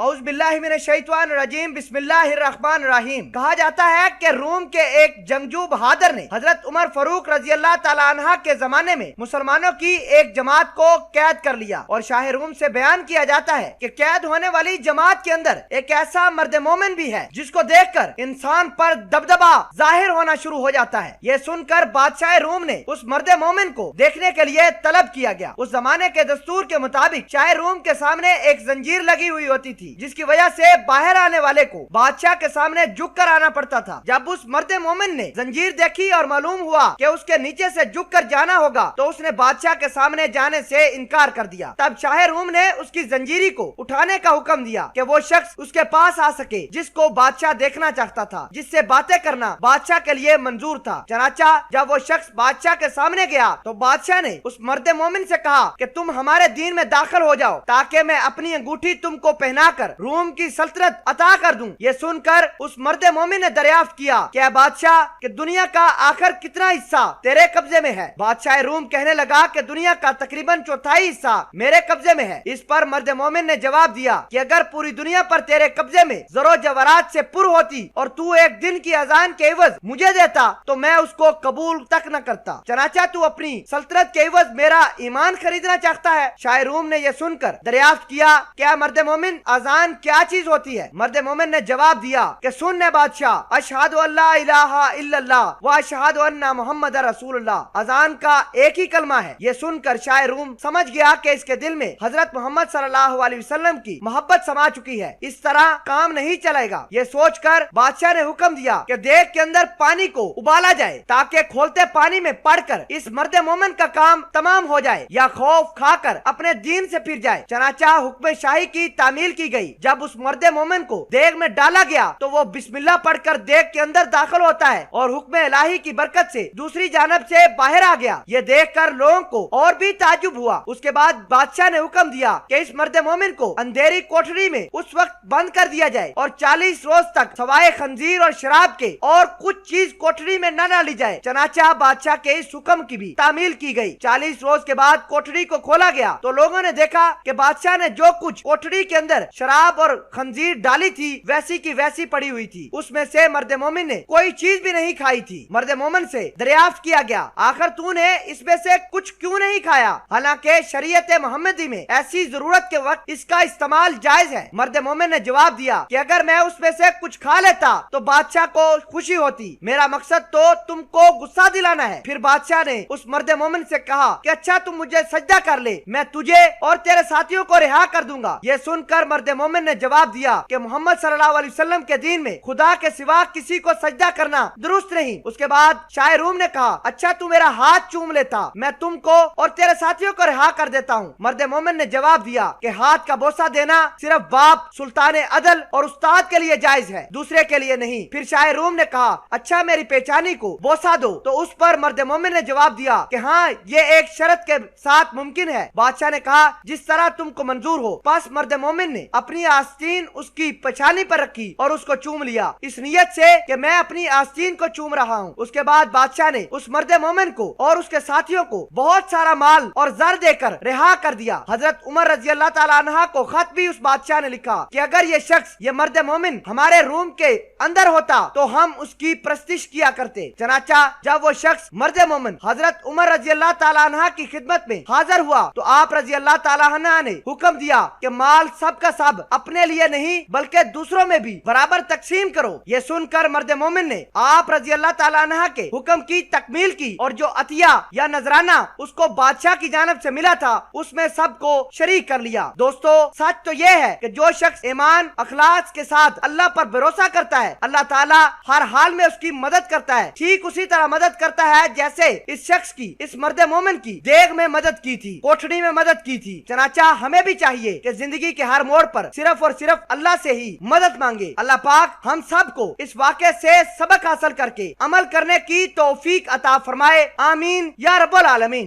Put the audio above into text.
اعوذ باللہ من الشیطان الرجیم، بسم اللہ الرحمن الرحیم۔ کہا جاتا ہے کہ روم کے ایک جنگجو بہادر نے حضرت عمر فاروق رضی اللہ تعالیٰ عنہ کے زمانے میں مسلمانوں کی ایک جماعت کو قید کر لیا، اور شاہ روم سے بیان کیا جاتا ہے کہ قید ہونے والی جماعت کے اندر ایک ایسا مرد مومن بھی ہے جس کو دیکھ کر انسان پر دبدبہ ظاہر ہونا شروع ہو جاتا ہے۔ یہ سن کر بادشاہ روم نے اس مرد مومن کو دیکھنے کے لیے طلب کیا گیا۔ اس زمانے کے دستور کے مطابق شاہ روم کے سامنے ایک زنجیر لگی ہوئی ہوتی تھی، جس کی وجہ سے باہر آنے والے کو بادشاہ کے سامنے جھک کر آنا پڑتا تھا۔ جب اس مرد مومن نے زنجیر دیکھی اور معلوم ہوا کہ اس کے نیچے سے جھک کر جانا ہوگا، تو اس نے بادشاہ کے سامنے جانے سے انکار کر دیا۔ تب شاہ روم نے اس کی زنجیری کو اٹھانے کا حکم دیا کہ وہ شخص اس کے پاس آ سکے جس کو بادشاہ دیکھنا چاہتا تھا، جس سے باتیں کرنا بادشاہ کے لیے منظور تھا۔ چنانچہ جب وہ شخص بادشاہ کے سامنے گیا تو بادشاہ نے اس مرد مومن سے کہا کہ تم ہمارے دین میں داخل ہو جاؤ تاکہ میں اپنی انگوٹھی تم کو پہنا کر روم کی سلطنت عطا کر دوں۔ یہ سن کر اس مرد مومن نے دریافت کیا کہ اے بادشاہ، کہ دنیا کا آخر کتنا حصہ تیرے قبضے میں ہے؟ بادشاہ روم کہنے لگا کہ دنیا کا تقریباً چوتھائی حصہ میرے قبضے میں ہے۔ اس پر مرد مومن نے جواب دیا کہ اگر پوری دنیا پر تیرے قبضے میں زر و جواہرات سے پر ہوتی اور تو ایک دن کی اذان کے عوض مجھے دیتا تو میں اس کو قبول تک نہ کرتا۔ چنانچہ تو اپنی سلطنت کے عوض میرا ایمان خریدنا چاہتا ہے؟ شاہ روم نے یہ سن کر دریافت کیا کیا مرد مومن اذان کیا چیز ہوتی ہے؟ مرد مومن نے جواب دیا کہ سن اے بادشاہ، اشہد ان لا الہ الا اللہ و اشہد ان محمد رسول اللہ، اذان کا ایک ہی کلمہ ہے۔ یہ سن کر شاہ روم سمجھ گیا کہ اس کے دل میں حضرت محمد صلی اللہ علیہ وسلم کی محبت سما چکی ہے، اس طرح کام نہیں چلے گا۔ یہ سوچ کر بادشاہ نے حکم دیا کہ دیگ کے اندر پانی کو ابالا جائے تاکہ کھولتے پانی میں پڑ کر اس مرد مومن کا کام تمام ہو جائے یا خوف کھا کر اپنے دین سے پھر جائے۔ چنانچہ حکم شاہی کی تعمیل کی گئی۔ جب اس مرد مومن کو دیگ میں ڈالا گیا تو وہ بسم اللہ پڑھ کر دیگ کے اندر داخل ہوتا ہے اور حکم الہی کی برکت سے دوسری جانب سے باہر آ گیا۔ یہ دیکھ کر لوگوں کو اور بھی تعجب ہوا۔ اس کے بعد بادشاہ نے حکم دیا کہ اس مرد مومن کو اندھیری کوٹری میں اس وقت بند کر دیا جائے اور 40 روز تک سوائے خنزیر اور شراب کے اور کچھ چیز کوٹری میں نہ ڈالی جائے۔ چنانچہ بادشاہ کے اس حکم کی بھی تعمیل کی گئی۔ 40 روز کے بعد کوٹری کو کھولا گیا تو لوگوں نے دیکھا کہ بادشاہ نے جو کچھ کوٹری کے اندر شراب اور خنزیر ڈالی تھی ویسی کی ویسی پڑی ہوئی تھی، اس میں سے مرد مومن نے کوئی چیز بھی نہیں کھائی تھی۔ مرد مومن سے دریافت کیا گیا آخر تو نے اس میں سے کچھ کیوں نہیں کھایا، حالانکہ شریعت محمدی میں ایسی ضرورت کے وقت اس کا استعمال جائز ہے؟ مرد مومن نے جواب دیا کہ اگر میں اس میں سے کچھ کھا لیتا تو بادشاہ کو خوشی ہوتی، میرا مقصد تو تم کو غصہ دلانا ہے۔ پھر بادشاہ نے اس مرد مومن سے کہا کہ اچھا تم مجھے سجدہ کر لے، میں تجھے اور تیرے ساتھیوں کو رہا کر دوں گا۔ یہ سن کر مرد مومن نے جواب دیا کہ محمد صلی اللہ علیہ وسلم کے دین میں خدا کے سوا کسی کو سجدہ کرنا درست نہیں۔ اس کے بعد شاہ روم نے کہا اچھا تو میرا ہاتھ چوم لیتا، میں تم کو اور تیرے ساتھیوں کو رہا کر دیتا ہوں۔ مرد مومن نے جواب دیا کہ ہاتھ کا بوسہ دینا صرف باپ، سلطان عدل اور استاد کے لیے جائز ہے، دوسرے کے لیے نہیں۔ پھر شاہ روم نے کہا اچھا میری پیچانی کو بوسہ دو، تو اس پر مرد مومن نے جواب دیا کہ ہاں یہ ایک شرط کے ساتھ ممکن ہے۔ بادشاہ نے کہا جس طرح تم کو منظور ہو۔ پس مرد مومن نے اپنی آستین اس کی پیچانی پر رکھی اور اس کو چوم لیا، اس نیت سے کہ میں اپنی آستین کو چوم رہا ہوں۔ اس کے بعد بادشاہ نے اس مرد مومن کو اور اس کے ساتھیوں کو بہت سارا مال اور زر دے کر رہا کر دیا۔ حضرت عمر رضی اللہ تعالیٰ عنہ کو خط بھی اس بادشاہ نے لکھا کہ اگر یہ شخص، یہ مرد مومن ہمارے روم کے اندر ہوتا تو ہم اس کی پرستش کیا کرتے۔ چنانچہ جب وہ شخص مرد مومن حضرت عمر رضی اللہ تعالیٰ عنہ کی خدمت میں حاضر ہوا تو آپ رضی اللہ تعالیٰ عنہ نے حکم دیا کہ مال سب کا سب اپنے لیے نہیں بلکہ دوسروں میں بھی برابر تقسیم کرو۔ یہ سن کر مرد مومن نے آپ رضی اللہ تعالیٰ عنہ کے حکم کی تکمیل کی اور جو عطیہ یا نذرانہ اس کو بادشاہ کی جانب سے ملا تھا اس میں سب کو شریک کر لیا۔ دوستو سچ تو یہ ہے کہ جو شخص ایمان اخلاص کے ساتھ اللہ پر بھروسہ کرتا ہے، اللہ تعالیٰ ہر حال میں اس کی مدد کرتا ہے، ٹھیک اسی طرح مدد کرتا ہے جیسے اس شخص کی، اس مرد مومن کی دیگ میں مدد کی تھی، کوٹھڑی میں مدد کی تھی۔ چنانچہ ہمیں بھی چاہیے کہ زندگی کے ہر موڑ پر صرف اور صرف اللہ سے ہی مدد مانگے۔ اللہ پاک ہم سب کو اس واقعے سے سبق حاصل کر کے عمل کرنے کی توفیق عطا فرمائے، آمین یا رب العالمین۔